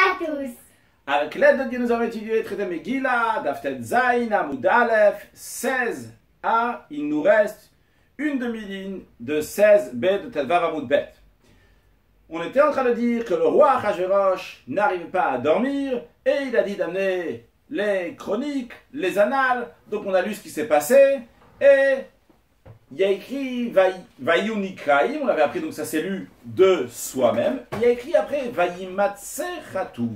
à tous. Avec l'aide de Dieu, nous avons étudié le traité Megillah, Daftet Zayin, Amoud Aleph, 16a. Il nous reste une demi-ligne de 16b de Telvav Amoud Bet. On était en train de dire que le roi Achashverosh n'arrive pas à dormir et il a dit d'amener les chroniques, les annales. Donc on a lu ce qui s'est passé et il y a écrit Vayunikraim, on avait appris, donc ça s'est lu de soi-même. Il y a écrit après Vayimatse Chatuv.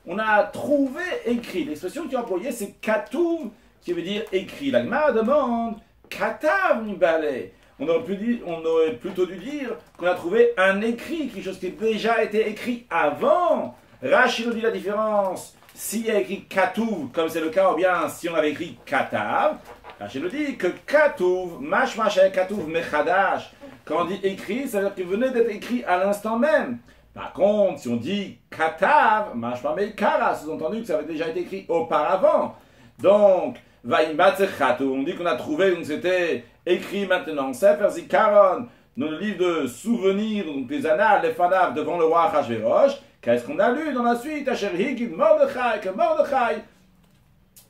On a trouvé écrit. L'expression qui est employée, c'est Katuv, qui veut dire écrit. La Gemara demande Katav Nibale. On aurait plutôt dû dire qu'on a trouvé un écrit, quelque chose qui a déjà été écrit avant. Rashi nous dit la différence. S'il y a écrit Katuv, comme c'est le cas, ou bien si on avait écrit Katav, Rashi nous dit que Katuv, mashma Katuv mechadash. Quand on dit écrit, ça veut dire qu'il venait d'être écrit à l'instant même. Par contre, si on dit Katav, mashma meikara, sous-entendu que ça avait déjà été écrit auparavant. Donc, Vayimatse Chatuv, on dit qu'on a trouvé, donc c'était écrit maintenant. Sefer Zikaron, dans le livre de souvenirs, donc les annales, les fanav devant le roi Achashverosh. Qu'est-ce qu'on a lu dans la suite? Asher Higid Mordechai, que Mordechai,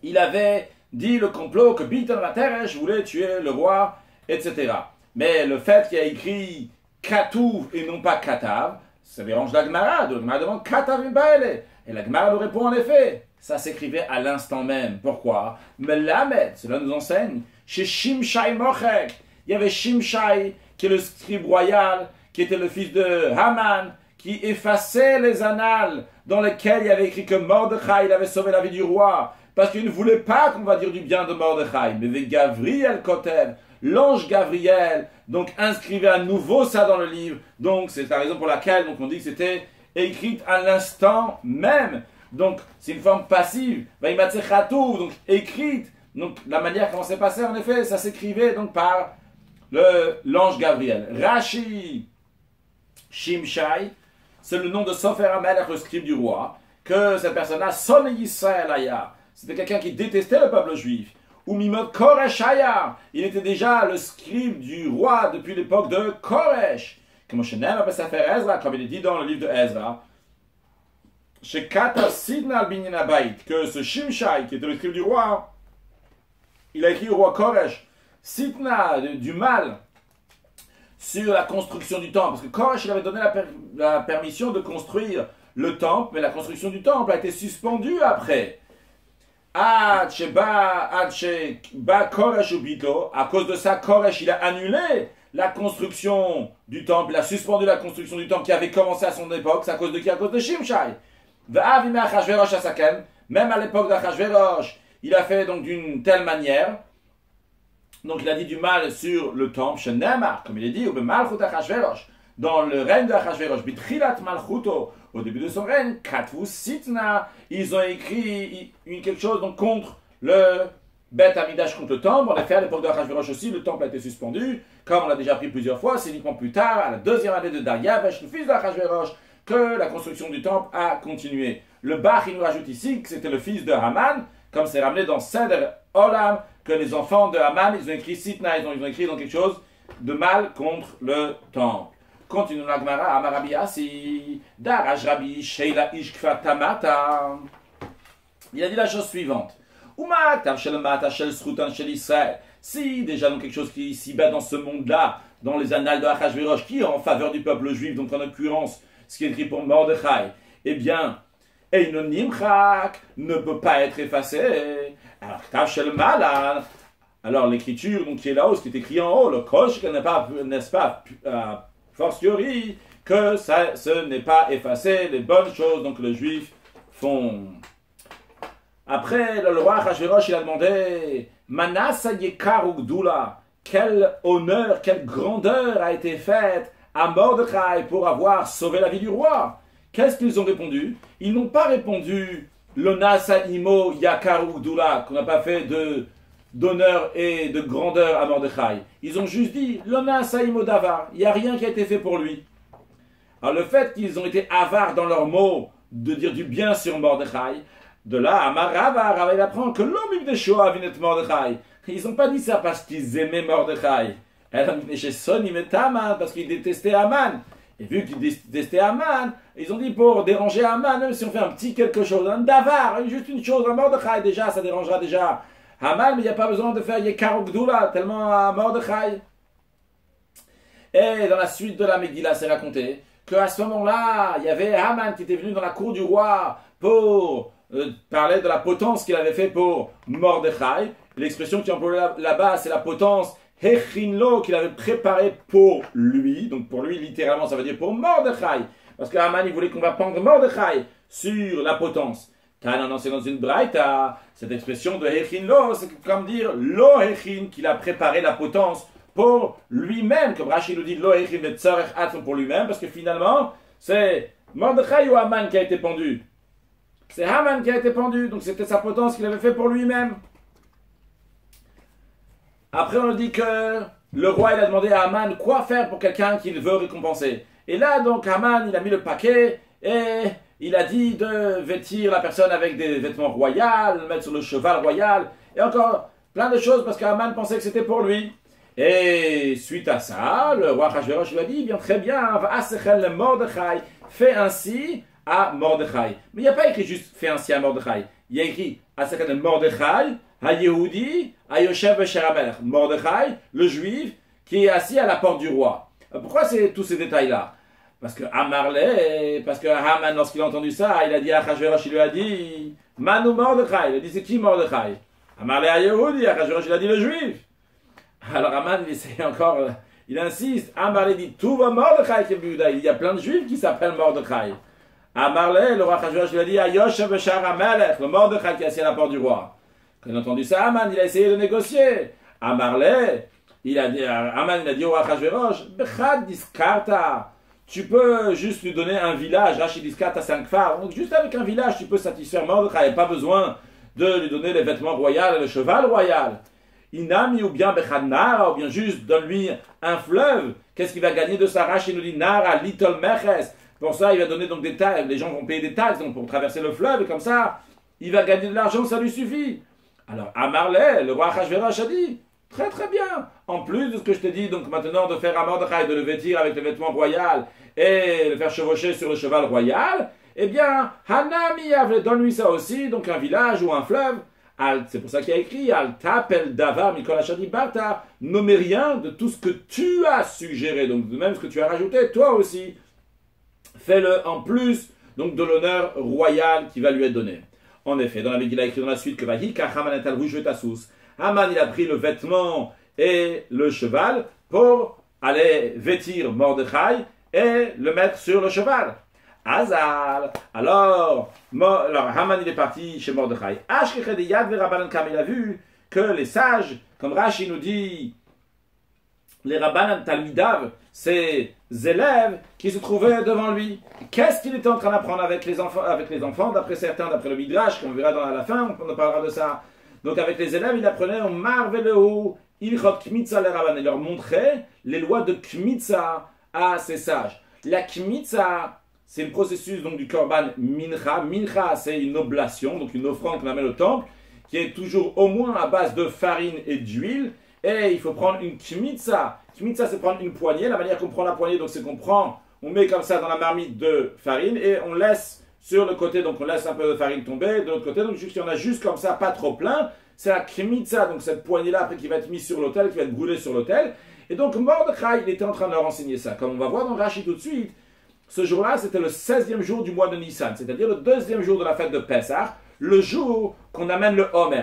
il avait dit le complot que Bitan Vateresh voulait tuer le roi, etc. Mais le fait qu'il y a écrit Katuv et non pas Katav, ça dérange la Gemara. La Gemara demande Katav Baele. Et la Gemara nous répond en effet, ça s'écrivait à l'instant même. Pourquoi? Mais Lamed, cela nous enseigne, chez Shimshai Mochek, il y avait Shimshai, qui est le scribe royal, qui était le fils de Haman, qui effaçait les annales dans lesquelles il y avait écrit que Mordechai, il avait sauvé la vie du roi, parce qu'il ne voulait pas qu'on va dire du bien de Mordechai. Mais Gabriel Kotev, l'ange Gabriel, donc inscrivait à nouveau ça dans le livre. Donc c'est la raison pour laquelle donc, on dit que c'était écrit à l'instant même. Donc c'est une forme passive. Vayimatse Chatuv, donc écrite. Donc la manière comment c'est passé, en effet, ça s'écrivait donc par l'ange Gabriel. Rashi Shimshai, c'est le nom de Sofer Amelech, le scribe du roi, que cette personne-là, Son Yisrael Aya, c'était quelqu'un qui détestait le peuple juif. Ou Mimot Koresh Aya, il était déjà le scribe du roi depuis l'époque de Koresh. Comme Shenem appelle ça faire Ezra, comme il est dit dans le livre de Ezra. Chez Kata Sidna al-Binyan Abayit, que ce Shimshai, qui était le scribe du roi, il a écrit au roi Koresh, Sidna, du mal, sur la construction du temple. Parce que Koresh, il avait donné la permission de construire le temple, mais la construction du temple a été suspendue après. À cause de ça, Koresh, il a annulé la construction du temple, il a suspendu la construction du temple qui avait commencé à son époque. C'est à cause de qui? À cause de Shimshai. Même à l'époque d'Achashverosh, il a fait donc d'une telle manière. Donc il a dit du mal sur le temple, comme il est dit, dans le règne d'Achashverosh, au début de son règne, Katvu Sitna, ils ont écrit quelque chose donc, contre le Beth Amidash, contre le temple. En effet, à l'époque d'Achashverosh aussi, le temple a été suspendu, comme on l'a déjà appris plusieurs fois. C'est uniquement plus tard, à la deuxième année de Dariavesh, le fils d'Achashverosh, que la construction du temple a continué. Le Bach, il nous rajoute ici que c'était le fils de Haman, comme c'est ramené dans Seder Olam, que les enfants de Haman, ils ont écrit Sitna, ils ont écrit dans quelque chose de mal contre le temple. Continue la Gemara, Amarabi Asi, Daraj Rabbi, Sheila Ishkfa Tamata. Il a dit la chose suivante. Si déjà dans quelque chose qui est ici bas dans ce monde-là, dans les annales de Achashverosh, qui est en faveur du peuple juif, donc en l'occurrence, ce qui est écrit pour Mordechai, eh bien, Eino Nimchak ne peut pas être effacé. Alors, Ktav Shel Malan, alors l'écriture donc, qui est là-haut, ce qui est écrit en haut, le Kosh, n'est-ce pas, fortiori, que ce n'est pas effacé, les bonnes choses donc le juif font. Après, le roi Achashverosh, il a demandé, Manasa Yekar Ugdula, quel honneur, quelle grandeur a été faite à Mordechai pour avoir sauvé la vie du roi. Qu'est-ce qu'ils ont répondu? Ils n'ont pas répondu Lonasa Imo Yakar Ugdula, qu'on n'a pas fait d'honneur et de grandeur à Mordechai. Ils ont juste dit Lonasa Imo Davar, il n'y a rien qui a été fait pour lui. Alors le fait qu'ils ont été avares dans leurs mots de dire du bien sur Mordechai, de là, Amarava, il apprend que l'homme de Shoah vinet Mordechai. Ils n'ont pas dit ça parce qu'ils aimaient Mordechai. Parce qu'ils détestaient Haman. Et vu qu'ils détestaient Haman, Ils ont dit pour déranger Haman, même si on fait un petit quelque chose, un davar, juste une chose, un Mordechai, déjà, ça dérangera déjà Haman, mais il n'y a pas besoin de faire Yekar Gdoula, tellement à Mordechai. Et dans la suite de la Megillah, c'est raconté qu'à ce moment-là, il y avait Haman qui était venu dans la cour du roi pour parler de la potence qu'il avait fait pour Mordechai. L'expression qui est employée là-bas, c'est la potence Hechinlo qu'il avait préparée pour lui. Donc pour lui, littéralement, ça veut dire pour Mordechai. Parce que Haman, il voulait qu'on va pendre Mordechai sur la potence. Tanan, c'est dans une braïta, cette expression de Hechinlo, c'est comme dire Lo Hechin, qu'il a préparé la potence pour lui-même, comme Rashi nous dit, Lo Hechin le Tzarech Atzon pour lui-même, parce que finalement, c'est Mordechai ou Haman qui a été pendu. C'est Haman qui a été pendu, donc c'était sa potence qu'il avait fait pour lui-même. Après, on nous dit que le roi, il a demandé à Haman quoi faire pour quelqu'un qu'il veut récompenser. Et là, donc, Haman, il a mis le paquet et il a dit de vêtir la personne avec des vêtements royaux, le mettre sur le cheval royal, et encore plein de choses parce qu'Haman pensait que c'était pour lui. Et suite à ça, le roi Achashverosh lui a dit, bien très bien, Va'asechel Mordechai, fais ainsi à Mordechai. Mais il n'y a pas écrit juste fais ainsi à Mordechai. Il y a écrit Asechel Mordechai, Ha-Yehudi, Ha-Yoshev B'Sheramelech. Mordechai, le juif, qui est assis à la porte du roi. Pourquoi c'est tous ces détails-là? Parce que Haman, lorsqu'il a entendu ça, il a dit à Achashverosh, il lui a dit Manu Mordechai. Il a dit c'est qui Mordechai? Amarle Ha-Yehudi, Achashverosh, il a dit le juif. Alors Haman, il essaie encore, il insiste. Amarle dit tout va Mordechai qui est Bouddha. Il y a plein de juifs qui s'appellent Mordechai. Amarle, le roi Achashverosh, il a dit Yoshev B'Sheramelech, le Mordechai qui est assis à la porte du roi. Quand il a entendu ça, Haman, il a essayé de négocier. Haman, il a dit au Achashverosh, Bechad diskarta. Tu peux juste lui donner un village, Rashi diskarta 5 phares. Donc juste avec un village, tu peux satisfaire Mordechai. Pas besoin de lui donner les vêtements royaux et le cheval royal. Inami ou bien Bechad Nara, ou bien juste donne-lui un fleuve. Qu'est-ce qu'il va gagner de ça? Rashi nous dit Nara, Little Meches. Pour ça, il va donner donc des taxes. Les gens vont payer des taxes donc, pour traverser le fleuve. Et comme ça, il va gagner de l'argent, ça lui suffit. Alors, Amarle, le roi Achashverosh a dit, très très bien. En plus de ce que je t'ai dit, donc maintenant de faire à Mordechai, de le vêtir avec les vêtements royaux et le faire chevaucher sur le cheval royal, eh bien, Hanami avait donne-lui ça aussi, donc un village ou un fleuve. C'est pour ça qu'il a écrit, Al tapel davar mikol ashadi barta, nommez rien de tout ce que tu as suggéré, donc de même ce que tu as rajouté, toi aussi, fais-le en plus, donc de l'honneur royal qui va lui être donné. En effet, dans la Megillah, il a écrit dans la suite que Haman, il a pris le vêtement et le cheval pour aller vêtir Mordechai et le mettre sur le cheval. Hazal. Alors Haman, il est parti chez Mordechai. Il a vu que les sages, comme Rashi nous dit, les Rabbanan Talmidav, ces élèves qui se trouvaient devant lui. Qu'est-ce qu'il était en train d'apprendre avec les enfants, d'après certains, d'après le Midrash, qu'on verra dans la fin, on parlera de ça. Donc avec les élèves, il apprenait au Marvelehu, Ilchot Kmitza les Rabbanan. Il leur montrait les lois de Kmitza à ces sages. La Kmitza, c'est le processus donc, du Korban Mincha. Mincha, c'est une oblation, donc une offrande qu'on amène au temple, qui est toujours au moins à base de farine et d'huile. Et il faut prendre une kmitza. Kmitza, c'est prendre une poignée. La manière qu'on prend la poignée, donc c'est qu'on prend, on met comme ça dans la marmite de farine et on laisse sur le côté, donc on laisse un peu de farine tomber. De l'autre côté, donc juste, il y en a juste comme ça, pas trop plein. C'est la kmitza, donc cette poignée-là après qui va être mise sur l'autel, qui va être brûlée sur l'autel. Et donc Mordechai, il était en train de leur enseigner ça. Comme on va voir dans Rashi tout de suite, ce jour-là, c'était le 16e jour du mois de Nissan, c'est-à-dire le 2e jour de la fête de Pessah, le jour qu'on amène le Homer.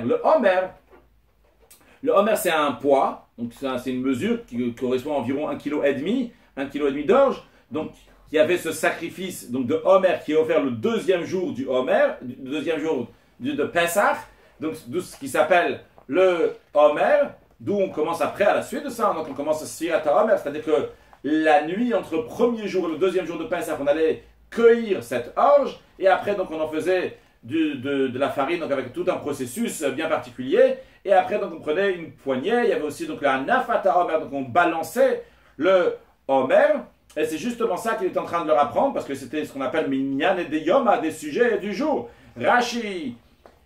Le Homer, c'est un poids, donc c'est une mesure qui correspond à environ 1,5 kg d'orge. Donc, il y avait ce sacrifice donc, de Homer qui est offert le 2e jour du Homer, le 2e jour de Pessah, donc ce qui s'appelle le Homer, d'où on commence après à la suite de ça. Donc, on commence à Sirat Homer, c'est-à-dire que la nuit entre le 1er jour et le 2e jour de Pessah, on allait cueillir cette orge, et après, donc, on en faisait de la farine, donc avec tout un processus bien particulier. Et après, donc, on prenait une poignée. Il y avait aussi donc la nafata homer, donc on balançait le homer. Et c'est justement ça qu'il est en train de leur apprendre, parce que c'était ce qu'on appelle minyan et des yom, des sujets du jour. Rashi,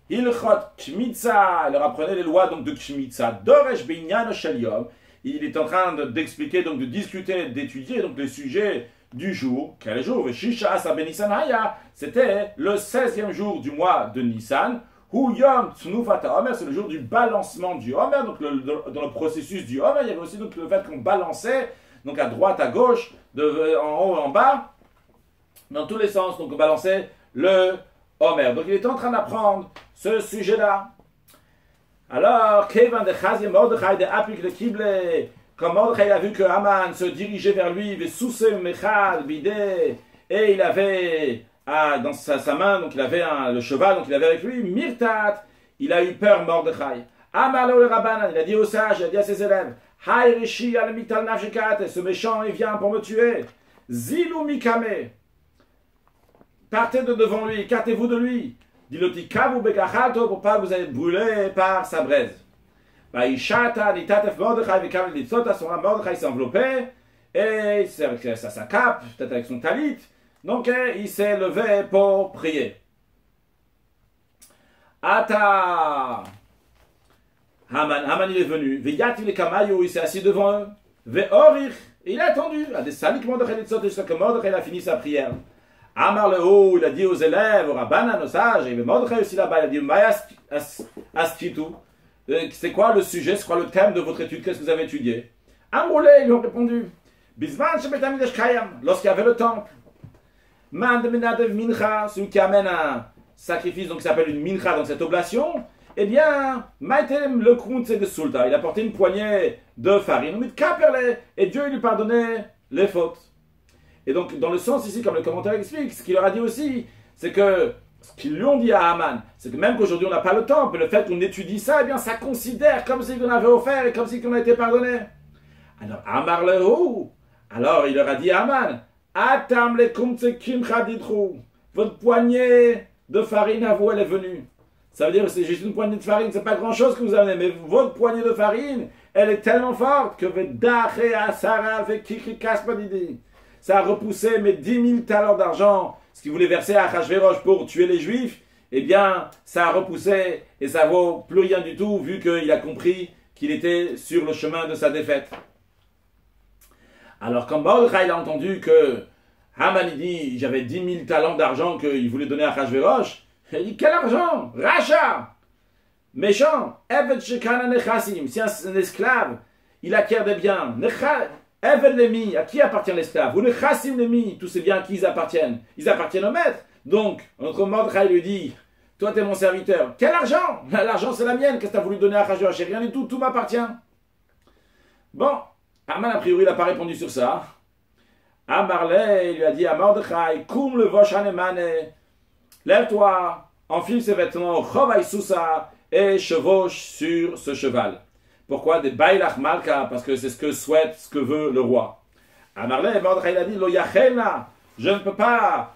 ilchot kmitza, il leur apprenait les lois donc de kmitza. Doresh binyan shel yom. Il est en train d'expliquer, donc de discuter, d'étudier donc les sujets du jour. Quel jour? Shisha Asa ben Nissan Haya, c'était le 16e jour du mois de Nissan. Hu Yom Tnufata Omer, c'est le jour du balancement du Omer. Donc dans le processus du Omer, il y avait aussi donc, le fait qu'on balançait, donc à droite, à gauche, en haut, en bas, dans tous les sens. Donc on balançait le Omer. Donc il était en train d'apprendre ce sujet-là. Alors, Kevan de Chazia Mordechai de applique le Kible. Quand Mordechai a vu que Haman se dirigeait vers lui, et il avait dans sa main, donc il avait le cheval, donc il avait avec lui, Mirtat, il a eu peur, Mordechai. Amalo le Rabbanan, il a dit aux sages, il a dit à ses élèves, Hai Rishi al Mital Nafshikat, ce méchant, il vient pour me tuer. Zilu Mikame, partez de devant lui, écartez-vous de lui. Diloti Kavu Bekachato, pour pas vous être brûlé par sa braise. Baishata, Nitatef Mordechai, Vekam Litzot, à ce moment-là, Mordechai s'enveloppait, et c'est avec sa cape, peut-être avec son talit. Donc il s'est levé pour prier. Ata Haman il est venu. Veyati le Kamayo, il s'est assis devant eux. Ve'orich, il a attendu. A des salik Mordechai Litzot, jusqu'à que Mordechai a fini sa prière. Amar le haut, il a dit aux élèves, aux rabbanan, aux sages, et Mordechai aussi là-bas, il a dit Mayas Askitu. C'est quoi le sujet, c'est quoi le thème de votre étude, qu'est-ce que vous avez étudié? Amroulé, ils lui ont répondu. Bisman Shebetamid Kayam, lorsqu'il y avait le temple. Man de Menadev Mincha, celui qui amène un sacrifice, donc qui s'appelle une Mincha dans cette oblation, eh bien, Maïtem le Kruntse de Sulta, il a porté une poignée de farine, et Dieu lui pardonnait les fautes. Et donc, dans le sens ici, comme le commentaire explique, ce qu'il leur a dit aussi, c'est que ce qu'ils lui ont dit à Haman, c'est que même qu'aujourd'hui on n'a pas le temple, le fait qu'on étudie ça, eh bien, ça considère comme si on avait offert et comme si on a été pardonné. Alors, Amar le Hou, alors il leur a dit à Haman, Atam le kumtse kimcha ditrou. Votre poignée de farine à vous, elle est venue. Ça veut dire que c'est juste une poignée de farine, c'est pas grand chose que vous avez, mais votre poignée de farine, elle est tellement forte que ça a repoussé mes 10 000 talents d'argent, ce qu'il voulait verser à Achashverosh pour tuer les Juifs. Eh bien, ça a repoussé et ça vaut plus rien du tout, vu qu'il a compris qu'il était sur le chemin de sa défaite. Alors, quand Mordechai a entendu que Haman dit j'avais 10 000 talents d'argent qu'il voulait donner à Achashverosh, il dit quel argent? Racha! Méchant! Evet shekana nechasim. Si un esclave, il acquiert des biens. Evet lemi, à qui appartient l'esclave? Ou nechasim lemi, tous ces biens à qui ils appartiennent? Ils appartiennent au maître. Donc, notre Mordechai lui dit toi, tu es mon serviteur. Quel argent? L'argent, c'est la mienne. Qu'est-ce que tu as voulu donner à Achashverosh? Rien du tout, tout m'appartient. Bon. Haman, a priori, il n'a pas répondu sur ça. Amarle, il lui a dit à Mordechai, Koum le voshanemane, lève-toi, enfile ses vêtements, Chovaï Sousa, et chevauche sur ce cheval. Pourquoi? Des Bailach Malka, parce que c'est ce que souhaite, ce que veut le roi. Amarle, Mordechai, il a dit, Lo Yachelna, je ne peux pas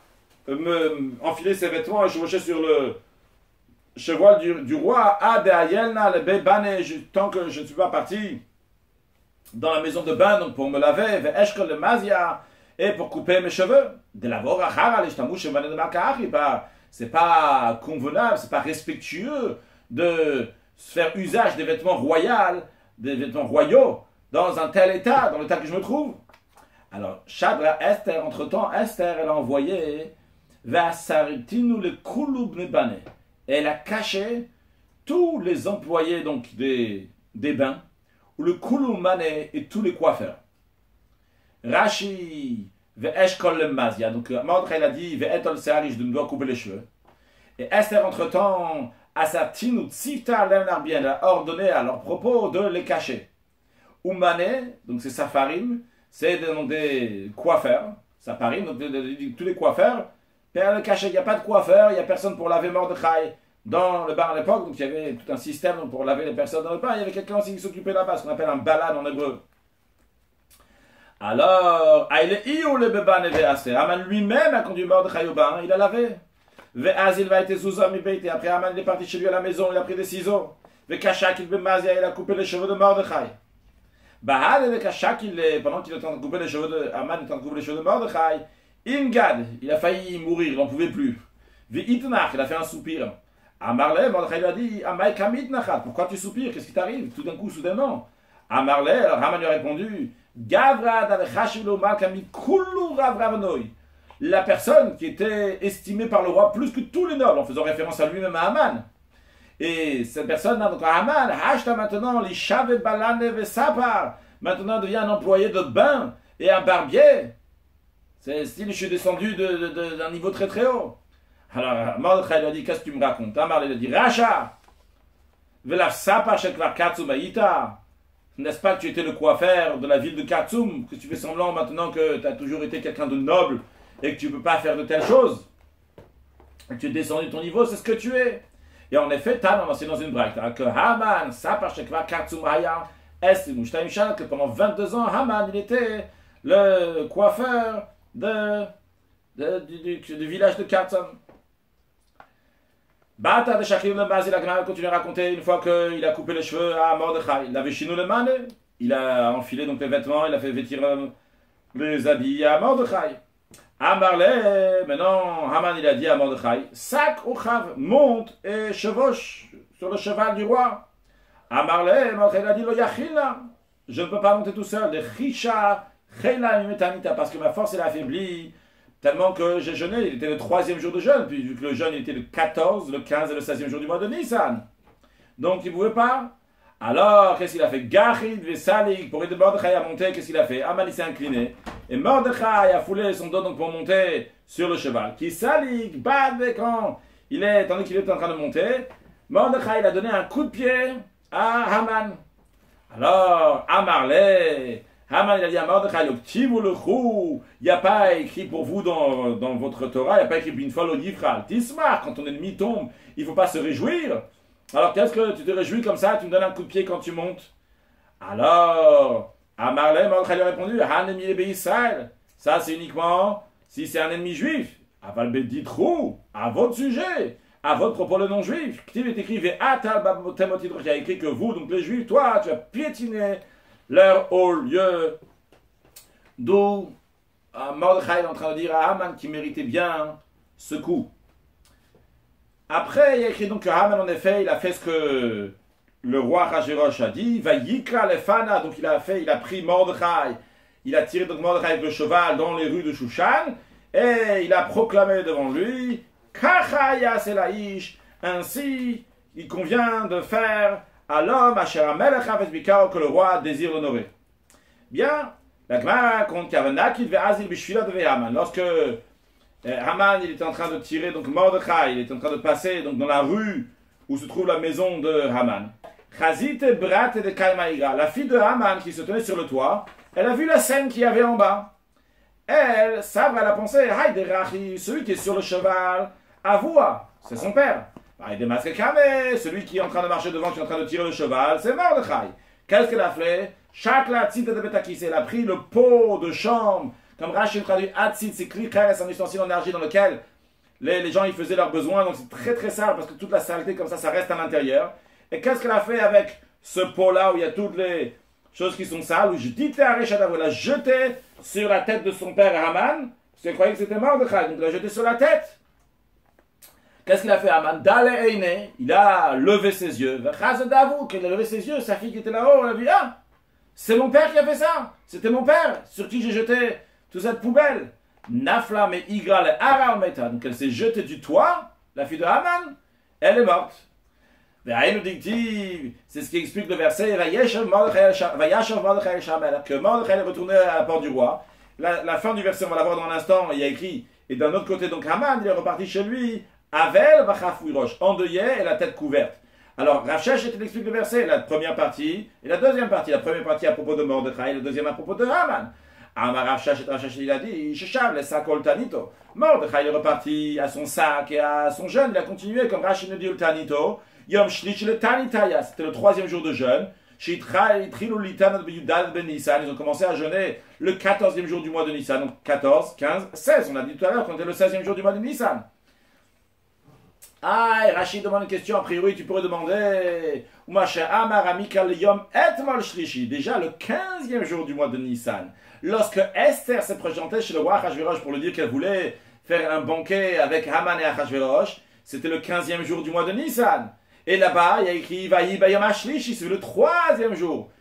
enfiler ses vêtements et chevaucher sur le cheval du roi, Ade Ayelna, le Bebane, tant que je ne suis pas parti dans la maison de bain, donc pour me laver, ve'eshkol le mazia, et pour couper mes cheveux. De la vorachara, c'est pas convenable, c'est pas respectueux de faire usage des vêtements royaux, des vêtements royaux, dans un tel état, dans l'état que je me trouve. Alors, Shadra Esther, entre-temps, Esther, elle a envoyé Ve'asaritinu le kulub nebane. Elle a caché tous les employés donc des bains, le kulumane et tous les coiffeurs. Rashi ve'eshkol le mazia. Donc Mordechai a dit ve'etol se'ari, je dois couper les cheveux. Et Esther entre-temps à sa tinu tzita l'emnarbien, elle a ordonné à leur propos de les cacher. Umane, donc c'est safarim, c'est des coiffeurs. Safarim, donc tous les coiffeurs. Père le cacher, il n'y a pas de coiffeur, il n'y a personne pour laver Mordechai dans le bain à l'époque, donc il y avait tout un système pour laver les personnes dans le bain. Il y avait quelqu'un aussi qui s'occupait là-bas, ce qu'on appelle un balad en hébreu. Alors, Haman lui-même a conduit Mordechai au bain, il a lavé. Après Haman il est parti chez lui à la maison, il a pris des ciseaux. Il a coupé les cheveux de Mordechai. Pendant qu'il est en train de couper les cheveux de Haman, il est en train de couper les cheveux de Mordechai, Ingad, il a failli mourir, il n'en pouvait plus. Il a fait un soupir. Amarle, Mordechai lui a dit, pourquoi tu soupires? Qu'est-ce qui t'arrive? Tout d'un coup, soudainement. Amarle, alors Haman lui a répondu, La personne qui était estimée par le roi plus que tous les nobles, en faisant référence à lui-même à Haman. Et cette personne, donc Haman, Hashta maintenant, maintenant devient un employé de bain et un barbier. C'est style, je suis descendu d'un niveau très très haut. Alors, Mordechai lui a dit, qu'est-ce que tu me racontes? Amar lui a dit, Racha, n'est-ce pas que tu étais le coiffeur de la ville de Katsum, que tu fais semblant maintenant que tu as toujours été quelqu'un de noble et que tu ne peux pas faire de telles choses? Et que tu es descendu de ton niveau, c'est ce que tu es. Et en effet, c'est dans une braque, que Haman, que pendant 22 ans, Haman, il était le coiffeur du village de Katsum. Bata de Shachir le Baz, il a continué à raconter une fois qu'il a coupé les cheveux à Mordechai. Il avait chinou le man, il a enfilé donc les vêtements, il a fait vêtir les habits à Mordechai. Amarle, maintenant Haman il a dit à Mordechai, sac ou chav, monte et chevauche sur le cheval du roi. Amarle, Mordechai a dit, lo yachilna, je ne peux pas monter tout seul, de chisha, chela metanita, parce que ma force est affaiblie. Tellement que j'ai jeûné, il était le 3e jour de jeûne, puis vu que le jeûne était le 14, le 15 et le 16e jour du mois de Nissan. Donc il ne pouvait pas. Alors, qu'est-ce qu'il a fait? Gachid Vesalik, pour aider Mordechai à monter, qu'est-ce qu'il a fait? Haman il s'est incliné. Et Mordechai a foulé son dos donc pour monter sur le cheval. Qui salik, bad, quand tandis qu'il était en train de monter, Mordechai il a donné un coup de pied à Haman. Alors, Amarle, Haman il a dit à Mordechai, il n'y a pas écrit pour vous dans votre Torah, il n'y a pas écrit Binfalo Yifral. Tismar, quand ton ennemi tombe, il ne faut pas se réjouir. Alors qu'est-ce que tu te réjouis comme ça, tu me donnes un coup de pied quand tu montes? Alors, Amarle, Mordechai lui a répondu, Han Israël, ça c'est uniquement si c'est un ennemi juif. Aval Beditrou, à votre sujet, à votre propos le non-juif. Ktiv est écrit, il y a écrit que vous, donc les juifs, toi, tu as piétiné leur haut lieu. D'où Mordechai est en train de dire à Haman qui méritait bien ce coup. Après, il y a écrit donc que Haman, en effet, il a fait ce que le roi Achashverosh a dit. Va yikra lefana, donc il a pris Mordechai, il a tiré donc Mordechai avec le cheval dans les rues de Shushan, et il a proclamé devant lui, Kachaya Selaïch, ainsi il convient de faire à l'homme, que le roi désire l'honorer. Bien, la Gemara raconte qu'Avanakid ve'azil b'shvila de Haman. Lorsque Haman il était en train de tirer, donc Mordechai, il était en train de passer donc dans la rue où se trouve la maison de Haman. Chazite brat de Kalmaïga, la fille de Haman qui se tenait sur le toit, elle a vu la scène qu'il y avait en bas. Elle a pensé, Haïderachi, celui qui est sur le cheval, Avoua, c'est son père. Celui qui est en train de marcher devant, qui est en train de tirer le cheval, c'est Mordechai. Qu'est-ce qu'elle a fait? Chaque tzit de Betakis, elle a pris le pot de chambre, comme Rachid traduit Atzit, c'est un ustensile en énergie dans lequel les gens ils faisaient leurs besoins, donc c'est très très sale parce que toute la saleté comme ça reste à l'intérieur. Et qu'est-ce qu'elle a fait avec ce pot-là où il y a toutes les choses qui sont sales, où je dis elle l'a jeté sur la tête de son père Haman, parce qu'elle croyait que c'était Mordechai, donc elle l'a jeté sur la tête. Qu'est-ce qu'il a fait Haman? Il a levé ses yeux. Il a levé ses yeux, sa fille qui était là-haut, elle a dit, ah, c'est mon père qui a fait ça. C'était mon père sur qui j'ai jeté toute cette poubelle. Nafla me igra le ara meta. Donc elle s'est jetée du toit, la fille de Haman, elle est morte. C'est ce qui explique le verset que Mordechai est retourné à la porte du roi. La fin du verset, on va la voir dans un instant, il y a écrit, et d'un autre côté, donc Haman, il est reparti chez lui, Avel Bachafouirosh, endeuillé et la tête couverte. Alors, Rav Sheshet explique le verset, la première partie et la deuxième partie. La première partie à propos de Mordechai, la deuxième à propos de Haman. Amar Rav Sheshet, il a dit, Sheshav, le sac Oltanito. Mordechai est reparti à son sac et à son jeûne, il a continué comme Rachid nous dit Oltanito. Yom Shlish le Tanitaya, c'était le 3e jour de jeûne. Ils ont commencé à jeûner le 14e jour du mois de Nissan, donc 14, 15, 16. On a dit tout à l'heure qu'on était le 16e jour du mois de Nissan. Ah, et Rachid demande une question, a priori tu pourrais demander déjà le 15e jour du mois de Nissan, lorsque Esther s'est présentée chez le roi Achashverosh pour lui dire qu'elle voulait faire un banquet avec Haman et Achashverosh, c'était le 15e jour du mois de Nissan. Et là-bas, il y a écrit Vayi Bayom Ashlishi, c'est le 3e jour.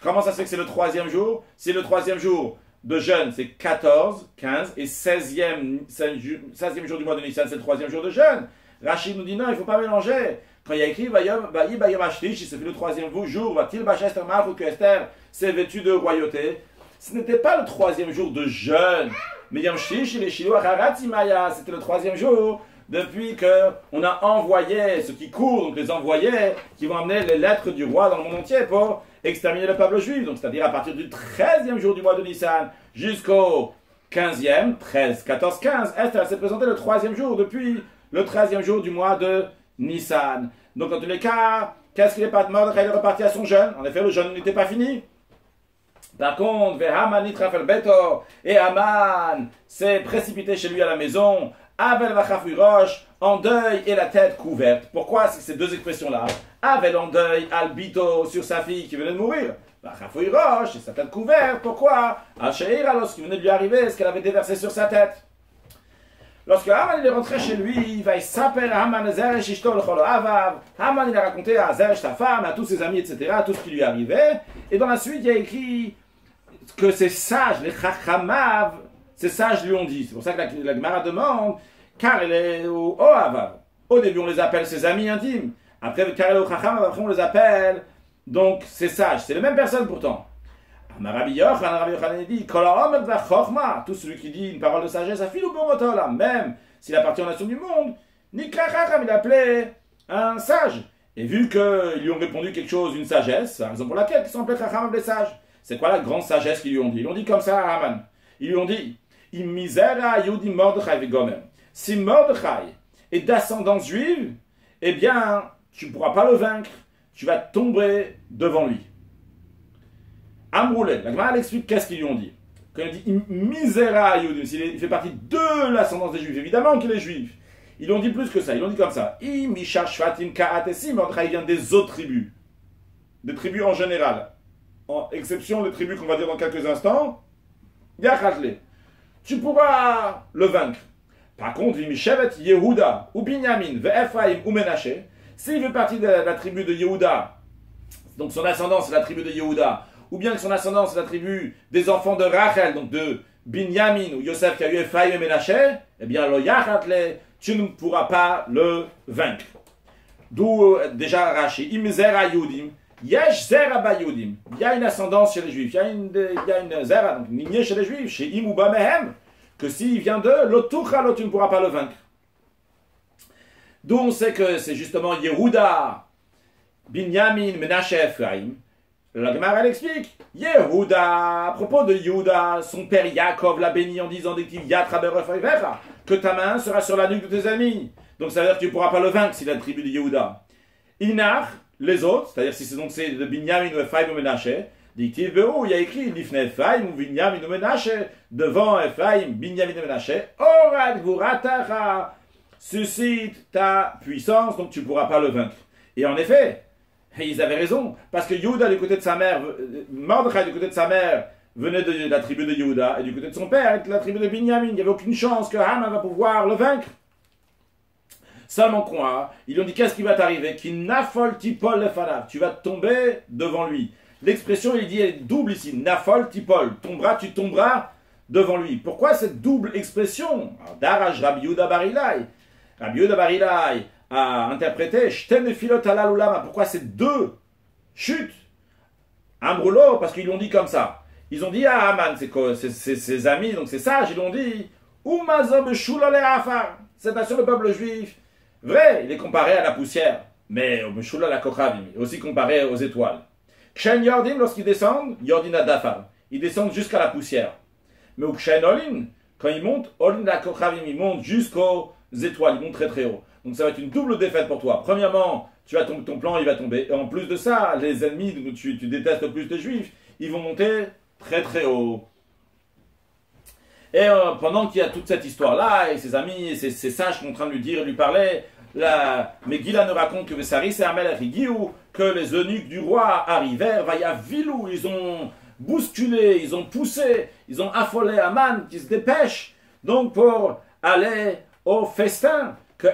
Comment ça se fait que c'est le troisième jour? C'est le troisième jour de jeûne, c'est 14, 15, et 16e jour du mois de Nissan, c'est le troisième jour de jeûne. Rachid nous dit non, il ne faut pas mélanger. Quand il y a écrit, il se fait le troisième jour, que Esther s'est vêtue de royauté. Ce n'était pas le troisième jour de jeûne, mais Yom Shish, c'était le troisième jour depuis qu'on a envoyé ceux qui courent, donc les envoyés, qui vont amener les lettres du roi dans le monde entier pour exterminer le peuple juif. Donc c'est-à-dire à partir du 13e jour du mois de Nissan jusqu'au 15e, 13, 14, 15, Esther s'est présentée le troisième jour depuis le 13e jour du mois de Nissan. Donc dans tous les cas, qu'est-ce qu'il est pas de mort? Il est reparti à son jeûne. En effet, le jeûne n'était pas fini. Par contre, et Haman s'est précipité chez lui à la maison, Avel vachafui roche, en deuil et la tête couverte. Pourquoi ces deux expressions-là? Avel en deuil, albito sur sa fille qui venait de mourir. Vachafui roche et sa tête couverte. Pourquoi? Al-Sheira, lorsqu'il venait de lui arriver ce qu'elle avait déversé sur sa tête. Lorsque Haman est rentré chez lui, il va s'appeler Haman Zeresh Ishto l'chol Avav. Haman il a raconté à Zeresh sa femme, à tous ses amis, etc., tout ce qui lui arrivait. Et dans la suite, il y a écrit que ces sages, les Chachamav, ces sages lui ont dit. C'est pour ça que la Gemara demande, car elle est au Avav. Au début, on les appelle ses amis intimes. Après, car elle est au Chachamav, après, on les appelle donc ces sages. C'est les mêmes personnes pourtant. Rabbi Yochanan dit, tout celui qui dit une parole de sagesse, même s'il appartient aux nations du monde, Nikra Chacham, il appelait un sage. Et vu qu'ils lui ont répondu quelque chose, une sagesse, c'est la raison pour laquelle ils sont appelés Chacham les sages. C'est quoi la grande sagesse qu'ils lui ont dit? Ils ont dit comme ça à Haman. Ils lui ont dit, si Mordechai est d'ascendance juive, eh bien, tu ne pourras pas le vaincre. Tu vas tomber devant lui. Amroulé, la Gemara explique qu'est-ce qu'ils lui ont dit. Quand il dit Misera Yudim, il fait partie de l'ascendance des Juifs, évidemment qu'il est juif. Ils ont dit plus que ça, ils ont dit comme ça. Misha Shvatim Ka'atesi, Mordechai vient des autres tribus. Des tribus en général. En exception des tribus qu'on va dire dans quelques instants. Yachazle. Tu pourras le vaincre. Par contre, Mishevet Yehuda, ou Binyamin, Ve'Ephraim, ou Menashe, s'il fait partie de la tribu de Yehuda, donc son ascendance c'est la tribu de Yehuda, ou bien que son ascendance c'est la tribu des enfants de Rachel, donc de Binyamin ou Yosef qui a eu Ephraim et Ménaché, eh bien, lo yachatle, tu ne pourras pas le vaincre. D'où déjà Rashi, im zera yudim, yesh zera ba yudim. Il y a une ascendance chez les Juifs, il y a une zera, donc une lignée chez les Juifs, chez im ou ba mehem, que s'il vient de l'otuchalo, tu ne pourras pas le vaincre. D'où on sait que c'est justement Yehuda, Binyamin, Ménaché, Ephraim. La Gemara elle explique, Yehuda, à propos de Yehuda, son père Yaakov l'a béni en disant que ta main sera sur la nuque de tes amis. Donc ça veut dire que tu ne pourras pas le vaincre si la tribu de Yehuda. Inar, les autres, c'est-à-dire si c'est de Binyamin ou Ephraim ou Ménaché, dit-il, il y a écrit Lifne Ephraim ou Binyamin ou Ménaché, devant Ephraim, Binyamin ou Ménaché, Orad Guratacha, suscite ta puissance, donc tu ne pourras pas le vaincre. Et en effet, et ils avaient raison, parce que Yehuda du côté de sa mère, Mordechai du côté de sa mère, venait de la tribu de Yehuda, et du côté de son père, de la tribu de Binyamin. Il n'y avait aucune chance que Haman va pouvoir le vaincre. Seulement quoi? Ils lui ont dit, qu'est-ce qui va t'arriver? Qui nafol tipol lefanav. Tu vas tomber devant lui. L'expression, il dit, elle est double ici. Nafol tipol. Tomberas, tu tomberas devant lui. Pourquoi cette double expression? Daraj Rabbi Yehuda bar Ilai. Rabbi Yehuda bar Ilai a interprété pourquoi ces deux chutes? Amroulo, parce qu'ils l'ont dit comme ça. Ils ont dit à Haman, ses amis, donc ses sages, ils l'ont dit c'est bien sûr le peuple juif. Vrai, il est comparé à la poussière, mais aussi comparé aux étoiles. Kshen Yordim, lorsqu'ils descendent, Yordim Adafar, ils descendent jusqu'à la poussière. Mais Kshen Olin, quand ils montent, Olin Akochavim, ils montent jusqu'aux étoiles, ils montent très très haut. Donc ça va être une double défaite pour toi. Premièrement, tu vas tomber, ton plan il va tomber. Et en plus de ça, les ennemis dont tu détestes le plus les juifs, ils vont monter très très haut. Et pendant qu'il y a toute cette histoire-là, et ses amis, et ses sages sont en train de lui dire et lui parler, mais Gila nous raconte que Vesaris et Amel Rigiou, que les eunuques du roi arrivèrent, Vaya Vilou, ils ont bousculé, ils ont poussé, ils ont affolé Haman qui se dépêche, donc pour aller au festin que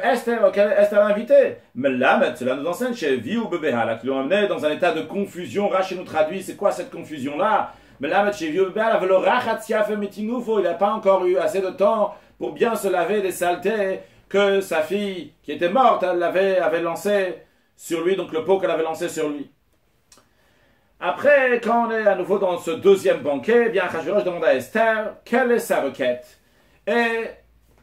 auquel Esther l'a invité. Mais là, cela nous enseigne chez Viu Bebeha, là, qui l'ont amené dans un état de confusion. Rachid nous traduit, c'est quoi cette confusion-là? Mais là, chez Viu Bebeha, il n'a pas encore eu assez de temps pour bien se laver des saletés que sa fille, qui était morte, elle avait lancé sur lui, donc le pot qu'elle avait lancé sur lui. Après, quand on est à nouveau dans ce deuxième banquet, bien Achashverosh demande à Esther quelle est sa requête. Et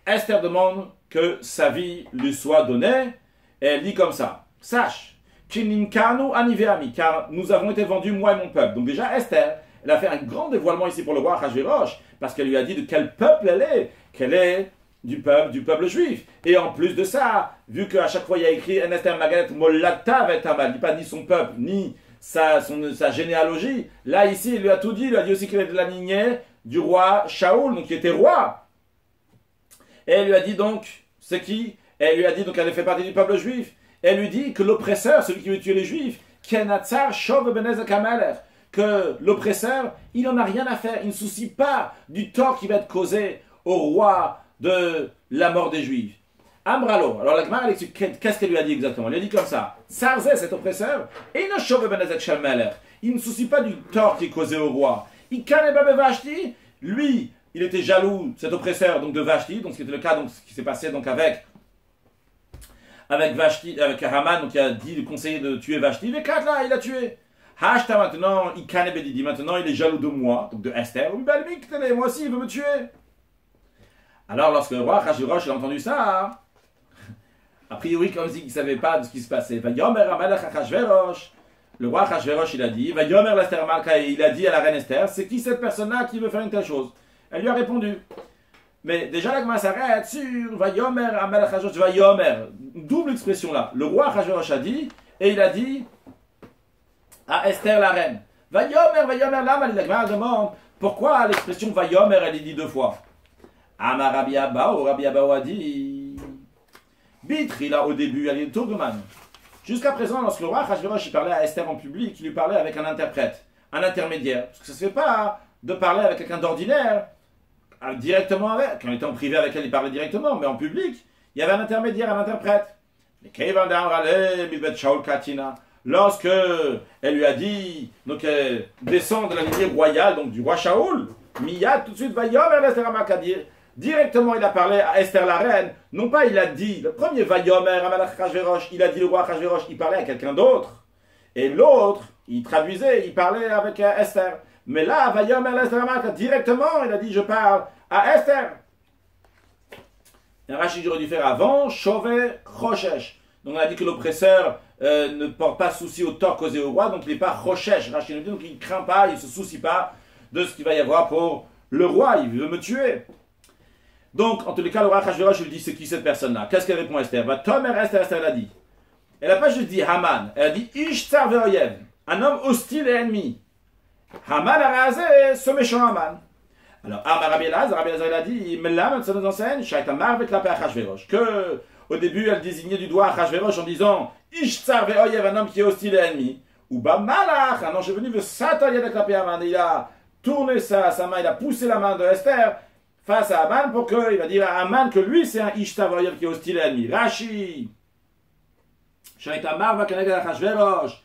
Esther demande que sa vie lui soit donnée. Et elle dit comme ça: sache, Kininkanu aniveami, car nous avons été vendus, moi et mon peuple. Donc déjà, Esther, elle a fait un grand dévoilement ici pour le roi Achashverosh, parce qu'elle lui a dit de quel peuple elle est, qu'elle est du peuple juif. Et en plus de ça, vu qu'à chaque fois il y a écrit en Esther Magalet Molata Vetamal, il dit pas ni son peuple, ni sa généalogie. Là, ici, il lui a tout dit. Il lui a dit aussi qu'il est de la lignée du roi Shaoul, donc qui était roi. Et elle lui a dit donc, c'est qui? Et elle lui a dit donc elle fait partie du peuple juif. Et elle lui dit que l'oppresseur, celui qui veut tuer les juifs, que l'oppresseur, il n'en a rien à faire. Il ne soucie pas du tort qui va être causé au roi de la mort des juifs. Ambralo. Alors la Gemara, elle explique qu'est-ce qu'elle lui a dit exactement. Elle lui a dit comme ça: Sarzé, cet oppresseur, il ne soucie pas du tort qui est causé au roi. Lui, il était jaloux, cet oppresseur donc de Vashti, donc ce qui était le cas, donc ce qui s'est passé donc avec Vashti, avec Haman, donc il a dit le conseiller de tuer Vashti. Les quatre là, il a tué. Hashta maintenant, maintenant il est jaloux de moi, donc de Esther. Moi aussi, il veut me tuer. Alors lorsque le roi Achashverosh a entendu ça, a priori comme s'il ne savait pas de ce qui se passait. Le roi Achashverosh, il a dit, il a dit à la reine Esther: c'est qui cette personne-là qui veut faire une telle chose? Elle lui a répondu. Mais déjà la Gemara s'arrête sur Vayomer Amelech Achashverosh, Vayomer, double expression là. Le roi Achashverosh a dit, et il a dit à Esther la reine. Vayomer, lama, la Gemara demande pourquoi l'expression Vayomer elle est dit deux fois. Amar Rabbi Abao a dit Bitri là au début, elle est Turgeman. Jusqu'à présent, lorsque le roi Achashverosh parlait à Esther en public, il lui parlait avec un interprète, un intermédiaire. Parce que ça ne se fait pas de parler avec quelqu'un d'ordinaire directement avec. Quand il était en privé avec elle, il parlait directement, mais en public, il y avait un intermédiaire, un interprète. Lorsque elle lui a dit, donc descend de la lignée royale, donc du roi Shaoul, Miyad tout de suite va Yomer l'Esther Amakadir. Directement, il a parlé à Esther la reine. Non pas, il a dit, le premier Vayomer Amalach Achashverosh, il a dit le roi Achashverosh, il parlait à quelqu'un d'autre. Et l'autre, il traduisait, il parlait avec Esther. Mais là, Vayomer l'Esther Amakadir, directement, il a dit, je parle à Esther. Et Rachid, j'aurais dû faire avant, Chauvet Choshesh. Donc on a dit que l'oppresseur ne porte pas souci au tort causé au roi, donc il n'est pas Choshesh. Rachid nous dit, donc il ne craint pas, il ne se soucie pas de ce qu'il va y avoir pour le roi, il veut me tuer. Donc, en tous les cas, le roi Achashverosh lui dit, c'est qui cette personne-là? Qu'est-ce qu'elle répond à Esther? Esther l'a dit. Elle n'a pas juste dit Haman, elle a dit Ish Tsar Ve'oyev, un homme hostile et ennemi. Haman a rasé ce méchant Haman. Alors, Rabbi Elazar il a dit, mais là, ça nous enseigne, Shaitamar avec la paix Achashverosh, que au début, elle désignait du doigt Achashverosh en disant Ish Tsar Ve'oyev, un homme qui est hostile et ennemi. Ou Malach, un ange venu veut s'attaquer avec la paix Haman. Il a tourné sa main, il a poussé la main de Esther face à Haman pour qu'il va dire à Haman que lui c'est un Ishtar qui est hostile à lui. Rashi, Shaitamar va connaître Achashverosh,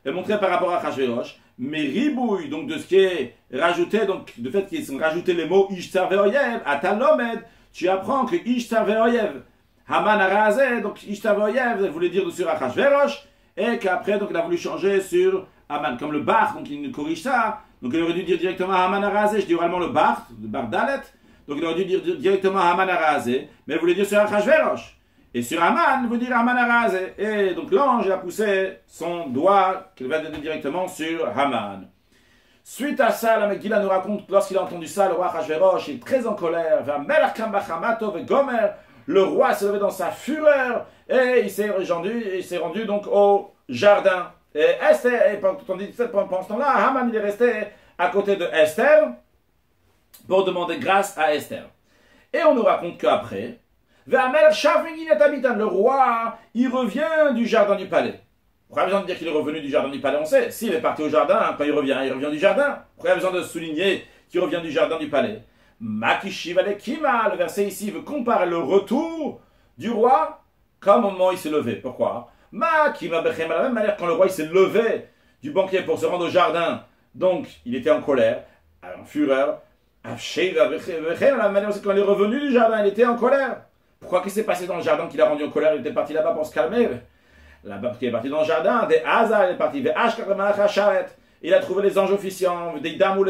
est montré par rapport à Achashverosh, mais ribouille donc de ce qui est rajouté, donc de fait qu'ils sont rajoutés les mots Ishtar Ve'oyev, à Talomed, tu apprends que Ishtar Ve'oyev, Haman a rasé, donc Ishtar Ve'oyev, elle voulait dire sur Achashverosh, et qu'après donc il a voulu changer sur Haman, comme le Bar, donc il nous corrige ça, donc il aurait dû dire directement Haman a rasé, je dis oralement le Bar Dalet. Donc il aurait dû dire directement Haman a rasé, mais il voulait dire sur Achashverosh. Et sur Haman, il veut dire Haman a rasé. Et donc l'ange a poussé son doigt, qu'il va dire directement sur Haman. Suite à ça, la Megillah nous raconte, lorsqu'il a entendu ça, le roi Achashverosh est très en colère. Le roi s'est levé dans sa fureur et il s'est rendu donc au jardin. Et Esther, pendant ce temps-là, Haman il est resté à côté de Esther pour demander grâce à Esther. Et on nous raconte qu'après, le roi, il revient du jardin du palais. Pourquoi il y a besoin de dire qu'il est revenu du jardin du palais? On sait, s'il est parti au jardin, quand il revient du jardin. Pourquoi il y a besoin de souligner qu'il revient du jardin du palais? Makishiva le Kima, le verset ici veut comparer le retour du roi comme au moment où il s'est levé. Pourquoi? De la même manière, quand le roi il s'est levé du banquet pour se rendre au jardin, donc il était en colère, en fureur. De la même manière aussi, quand il est revenu du jardin, il était en colère. Pourquoi qu'est-ce qui s'est passé dans le jardin qu'il a rendu en colère? Il était parti là-bas pour se calmer. Là-bas, il est parti dans le jardin, des Hazar, il est parti, il a trouvé les anges officiants, des dames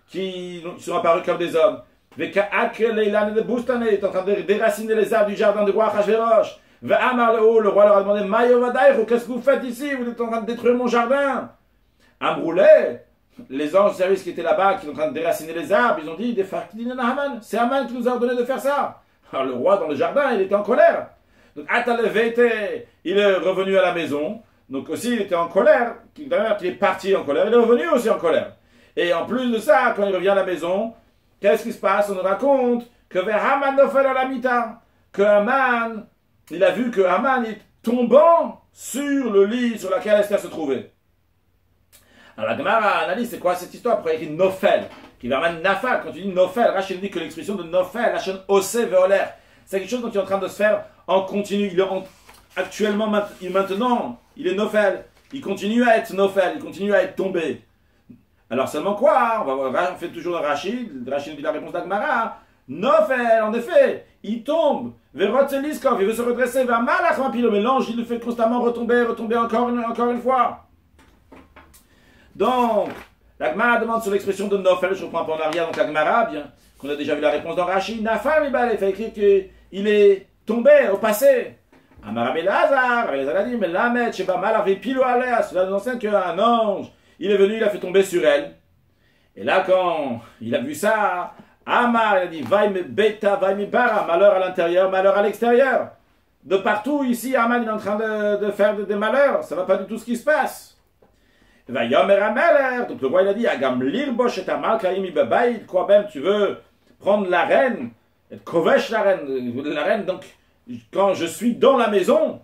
qui sont apparus comme des hommes. Il est en train de déraciner les arbres du jardin du roi Achashverosh. Le roi leur a demandé, qu'est-ce que vous faites ici? Vous êtes en train de détruire mon jardin. Amroulé, les anges de service qui étaient là-bas, qui sont en train de déraciner les arbres, ils ont dit, c'est Haman qui nous a ordonné de faire ça. Alors le roi dans le jardin, il était en colère. Donc il est revenu à la maison. Donc aussi il était en colère. Il est parti en colère, il est revenu aussi en colère. Et en plus de ça, quand il revient à la maison, qu'est-ce qui se passe? On nous raconte que vers Haman Nofel à la mita, que Haman, il a vu que Haman est tombant sur le lit sur lequel Esther se trouvait. Alors la Gemara analyse c'est quoi cette histoire? Après il écrit Nofel, qui va Haman Nafal. Quand tu dis Nofel, Rachel dit que l'expression de Nofel, la chaîne Osé Veoler, c'est quelque chose dont il est en train de se faire en continu. Il est actuellement, maintenant, il est Nofel. Il continue à être Nofel, il continue à être tombé. Alors seulement quoi? On fait toujours le Rachid nous dit la réponse d'Agmara. Nofel, en effet, il tombe. Verotzeliskov, il veut se redresser vers Malach, le mélange, il le fait constamment retomber encore une fois. Donc, l'Agmara demande sur l'expression de Nofel, je reprends un peu en arrière, donc l'Agmara, bien qu'on a déjà vu la réponse dans Rachid, Nafal, il fait écrire qu'il est tombé au passé. Amar Elazar a dit, mais Lamed, Sheba Malav, Pilo Alea, cela nous enseigne qu'un ange, il est venu, il a fait tomber sur elle. Et là, quand il a vu ça, Amar, il a dit, Vaime Beta, Vaime Bara, malheur à l'intérieur, malheur à l'extérieur. De partout, ici, Haman il est en train de faire des malheurs, ça ne va pas du tout ce qui se passe. Donc le roi il a dit, Agam Lirbosh et Amal Kaimi Babaï, quoi même tu veux prendre la reine, et Kovesh la reine, donc quand je suis dans la maison.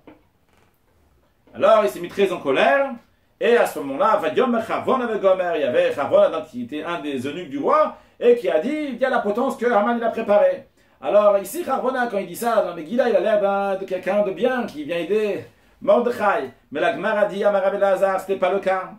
Alors il s'est mis très en colère, et à ce moment-là, il y avait Chavon qui était un des eunuques du roi, et qui a dit, il y a la potence que Haman il a préparée. Alors ici, Chavon, quand il dit ça, dans Megillah, il a l'air de quelqu'un de bien, qui vient aider Mordechai. Mais la Gemara dit, Amar Elazar, ce n'était pas le cas.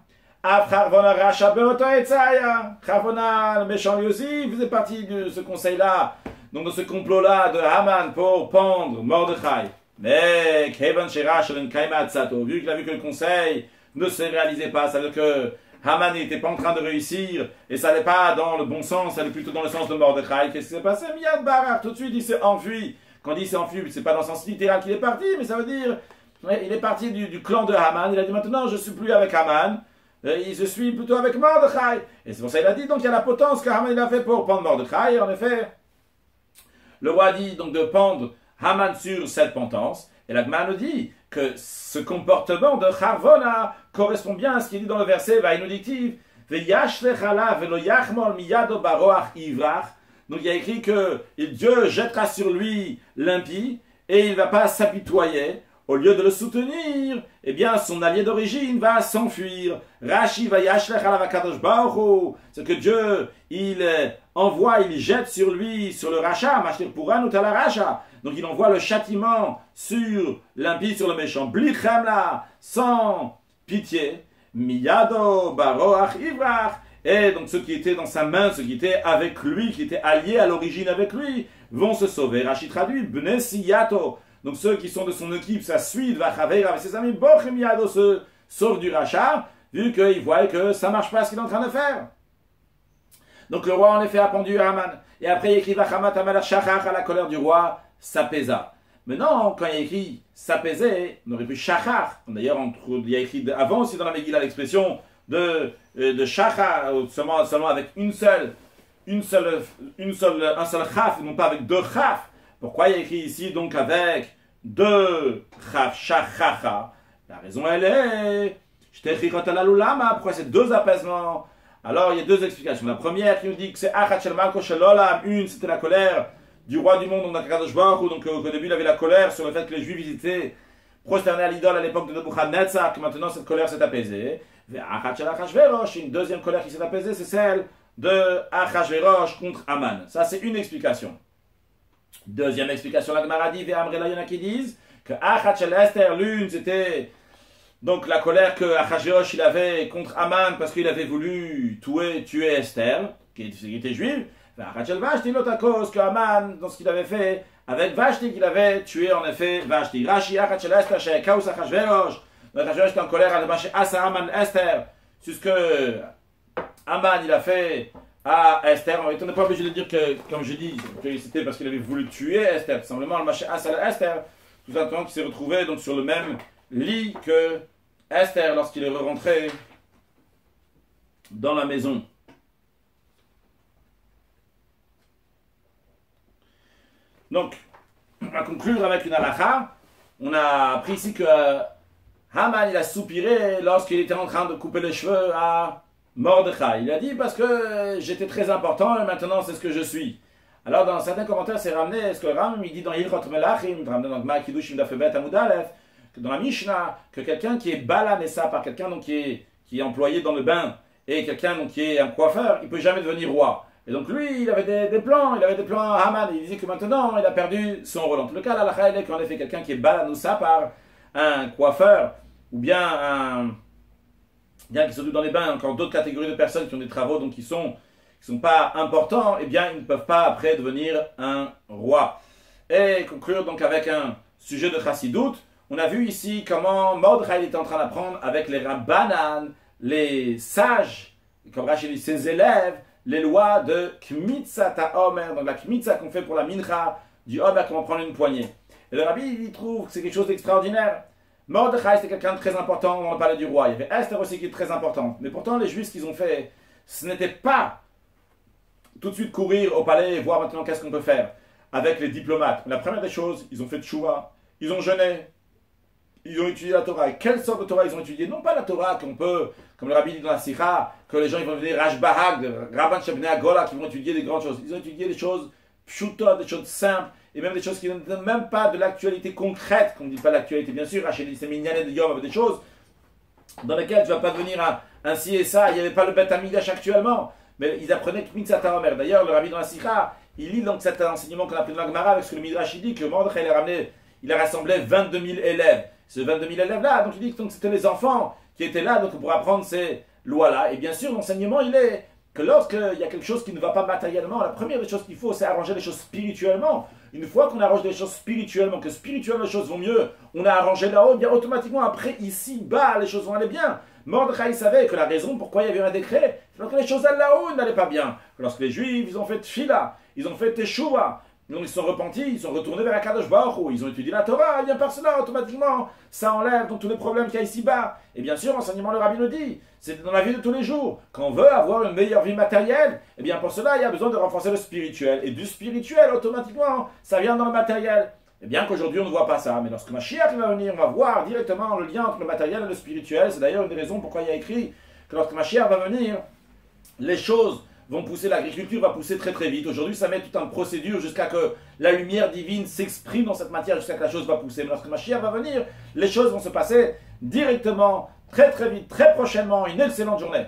Chavona, le méchant lui aussi, il faisait partie de ce conseil-là, donc de ce complot-là de Haman pour pendre Mordechai. Mais vu qu'il a vu que le conseil ne se réalisait pas, ça veut dire que Haman n'était pas en train de réussir, et ça n'allait pas dans le bon sens, ça allait plutôt dans le sens de Mordechai. Qu'est-ce qui s'est passé? Miyad Barar, tout de suite il s'est enfui. Quand il dit s'est enfui, c'est pas dans le sens littéral qu'il est parti, mais ça veut dire, il est parti du clan de Haman, il a dit maintenant je suis plus avec Haman, je suis plutôt avec Mordechai. Et c'est pour ça qu'il a dit, donc il y a la potence que Haman il a fait pour pendre Mordechai, et en effet, le roi a dit donc de pendre Haman sur cette potence, et la Gemara nous dit que ce comportement de Chavona correspond bien à ce qu'il dit dans le verset Vaïnudictive. Donc il y a écrit que Dieu jettera sur lui l'impie et il ne va pas s'apitoyer. Au lieu de le soutenir, eh bien son allié d'origine va s'enfuir. Rashi va yashlech alav hakadosh baruch hu. C'est que Dieu, il envoie, il jette sur lui, sur le rachat, mashtir puran utala racha. Donc il envoie le châtiment sur l'impie, sur le méchant. Bli chamla, sans pitié. Miyado baroach ivrach. Et donc ceux qui étaient dans sa main, ceux qui étaient avec lui, qui étaient alliés à l'origine avec lui, vont se sauver. Rashi traduit, bnei siyato. Donc ceux qui sont de son équipe, sa suite, va travailler avec ses amis, Bochemiado se sauve du rachat, vu qu'il voit que ça ne marche pas ce qu'il est en train de faire. Donc le roi en effet a pendu Haman. Et après il écrit Vachamat Amalach Shachach, à la colère du roi s'apaisa. Maintenant, quand il écrit s'apaiser, on aurait pu Shachach. D'ailleurs, il y a écrit avant aussi dans la Megillah l'expression de Shachach, seulement avec un seul chaf, non pas avec deux chaf. Pourquoi il y a écrit ici donc avec deux chaf, shachacha? La raison elle est, pourquoi c'est deux apaisements? Alors il y a deux explications. La première qui nous dit que c'est achat shel malko shel olam, une c'était la colère du roi du monde, donc au début il avait la colère sur le fait que les Juifs étaient prosternés à l'idole à l'époque de Nebuchadnezzar, que maintenant cette colère s'est apaisée. Une deuxième colère qui s'est apaisée, c'est celle de Achashverosh contre Haman. Ça c'est une explication. Deuxième explication, la Gemara dit, Ve'amrela, il y en a qui disent que Achat shel Esther, l'une, c'était donc la colère que Achashverosh il avait contre Aman parce qu'il avait voulu tuer Esther, qui était juive. Achat shel Vashti, l'autre à cause que Aman, dans ce qu'il avait fait avec Vashti, qu'il avait tué en effet Vashti. Rashi, Achat shel Esther, chez Kaus Achashverosh. Achashverosh était en colère, elle a marché Asa Aman Esther. C'est ce que Aman il a fait à Esther. On n'est pas obligé de dire que, comme je dis, que c'était parce qu'il avait voulu tuer Esther. Tout simplement, le marché Asa Esther, tout simplement qu'il s'est retrouvé donc sur le même lit que Esther lorsqu'il est rentré dans la maison. Donc, on va conclure avec une halakha. On a appris ici que Haman il a soupiré lorsqu'il était en train de couper les cheveux à Mordechai. Il a dit parce que j'étais très important et maintenant c'est ce que je suis. Alors dans certains commentaires c'est ramené, ce que Ram il dit dans Hilchot Melachim, ramené dans Gmar Kiddushim Dafebet Amud Aleph, dans la Mishnah, que quelqu'un qui est balanessa par quelqu'un donc qui est employé dans le bain et quelqu'un donc qui est un coiffeur, il peut jamais devenir roi. Et donc lui, il avait des plans, à Haman, il disait que maintenant il a perdu son rôle. En tout cas, la halakha est qu'en effet quelqu'un qui est balanoussa par un coiffeur ou bien qui sont dans les bains, encore d'autres catégories de personnes qui ont des travaux donc qui sont pas importants, eh bien ils ne peuvent pas après devenir un roi. Et conclure donc avec un sujet de chassidoute. On a vu ici comment Mordechai était en train d'apprendre avec les rabbanan, les sages, comme Rachel dit, ses élèves, les lois de Kmitzat HaOmer, donc la Kmitzat qu'on fait pour la mincha du Omer, comment prendre une poignée. Et le rabbi il trouve que c'est quelque chose d'extraordinaire. Mordechai c'était quelqu'un de très important, on parlait du roi. Il y avait Esther aussi qui est très importante. Mais pourtant les Juifs ce qu'ils ont fait, ce n'était pas tout de suite courir au palais et voir maintenant qu'est-ce qu'on peut faire avec les diplomates. La première des choses, ils ont fait tchouva, ils ont jeûné, ils ont étudié la Torah. Et quelle sorte de Torah ils ont étudié? Non pas la Torah qu'on peut, comme le rabbi dit dans la Sikha, que les gens ils vont devenir Rashbahag, Rabban Shebnei Agola, qui vont étudier des grandes choses. Ils ont étudié des choses pshutot, des choses simples, et même des choses qui ne donnent même pas de l'actualité concrète, qu'on ne dit pas l'actualité, bien sûr, Rachel dit c'est minyané de Yom, avec des choses dans lesquelles tu ne vas pas devenir un ci et ça. Il n'y avait pas le Bet Amidash actuellement, mais ils apprenaient Kmitzat HaOmer. D'ailleurs, le rabbi dans la Sikha, il lit donc cet enseignement qu'on appelle dans la Gemara avec ce que le Midrash dit, que Mordechai il a rassemblé 22 000 élèves. Ces 22 000 élèves-là, donc il dit que c'était les enfants qui étaient là donc pour apprendre ces lois-là. Et bien sûr, l'enseignement, il est que lorsqu'il y a quelque chose qui ne va pas matériellement, la première des choses qu'il faut, c'est arranger les choses spirituellement. Une fois qu'on arrange les choses spirituellement, que spirituellement les choses vont mieux, on a arrangé là-haut, bien automatiquement après, ici-bas, les choses vont aller bien. Mordechai savait que la raison pourquoi il y avait un décret, c'est que les choses là-haut n'allaient pas bien. Lorsque les Juifs, ils ont fait tfila, ils ont fait teshuva, donc ils sont repentis, ils sont retournés vers Akadosh Baruch Hu, ils ont étudié la Torah, et bien par cela, automatiquement, ça enlève donc tous les problèmes qu'il y a ici-bas. Et bien sûr, l'enseignement, le rabbi le dit, c'est dans la vie de tous les jours. Quand on veut avoir une meilleure vie matérielle, et bien pour cela, il y a besoin de renforcer le spirituel. Et du spirituel, automatiquement, ça vient dans le matériel. Et bien qu'aujourd'hui, on ne voit pas ça. Mais lorsque Mashiach va venir, on va voir directement le lien entre le matériel et le spirituel. C'est d'ailleurs une des raisons pourquoi il y a écrit que lorsque Mashiach va venir, les choses vont pousser, l'agriculture va pousser très très vite. Aujourd'hui, ça met toute une procédure jusqu'à que la lumière divine s'exprime dans cette matière, jusqu'à que la chose va pousser. Mais lorsque Mashiach va venir, les choses vont se passer directement, très très vite, très prochainement. Une excellente journée.